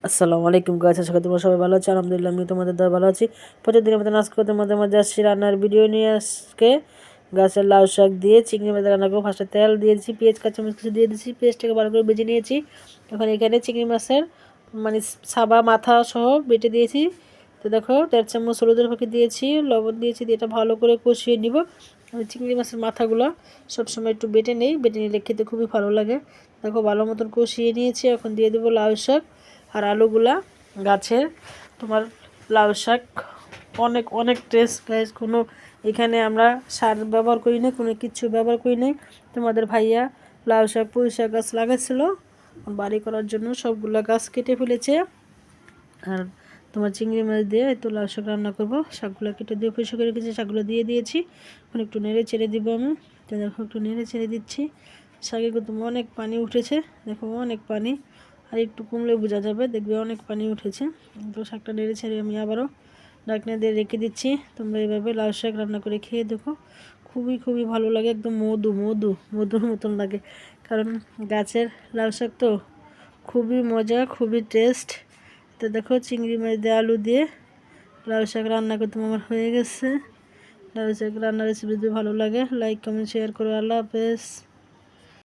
আসসালামু আলাইকুম গাইস, আশা করি তোমরা সবাই ভালো আছো। আলহামদুলিল্লাহ আমি তোমাদের দ্বারা ভালো আছি। প্রতিদিনের মতন আজকে তোমাদের মাঝে আসছি রান্নার ভিডিও নিয়ে। আজকে গাছের লাউ শাক দিয়ে চিংড়ি মাছ রান্না করবো। ফার্স্টে তেল দিয়েছি, পেঁয়াজ কাঁচামরিচ কিছু দিয়ে দিয়েছি, পেঁয়াজটাকে ভালো করে ভেজে নিয়েছি। এখন এখানে চিংড়ি মাছের মানে সাবা মাথা সহ বেটে দিয়েছি। তো দেখো 1.5 চামচ হলুদের ফাঁকি দিয়েছি, লবণ দিয়েছি, দিয়ে এটা ভালো করে কষিয়ে নিব। আমি চিংড়ি মাছের মাথাগুলো সবসময় একটু বেটে নিই, বেটে নিলে খেতে খুবই ভালো লাগে। দেখো ভালো মতন কষিয়ে নিয়েছি। এখন দিয়ে দেবো লাউ শাক আর আলুগুলা গাছের। তোমার লাউ শাক অনেক অনেক টেস্ট গাইস। কোনো এখানে আমরা সার ব্যবহার করি না, কোনো কিছু ব্যবহার করি নাই। তোমাদের ভাইয়া লাউ শাক পুঁই শাক গাছ লাগাচ্ছিল বাড়ি করার জন্য, সবগুলা গাছ কেটে ফেলেছে। আর তোমার চিংড়ি মাছ দিয়ে তো লাউ শাক রান্না করবো। শাকগুলো কেটে দিয়ে পরিষ্কার করে রেখেছি, শাকগুলো দিয়ে দিয়েছি। এখন একটু নেড়ে ছেড়ে দিব আমি। তো দেখো একটু নেড়ে ছেড়ে দিচ্ছি। শাকে কিন্তু অনেক পানি উঠেছে, দেখো অনেক পানি। আর একটু কমলে বোঝা যাবে, দেখবে অনেক পানি উঠেছে। তো শাকটা নেড়ে ছেড়ে আমি আবারও ঢাকনা দিয়ে রেখে দিচ্ছি। তোমরা এইভাবে লাউ শাক রান্না করে খেয়ে দেখো, খুবই খুবই ভালো লাগে। একদম মধুর মতন লাগে, কারণ গাছের লাউ শাক তো খুবই মজা, খুবই টেস্ট। তো দেখো চিংড়ি মাছ দিয়ে আলু দিয়ে লাউ শাক রান্না করতে আমার হয়ে গেছে। লাউ শাক রান্নার রেসিপি যদি ভালো লাগে লাইক কমেন্ট শেয়ার করো। আল্লাহ হাফেজ।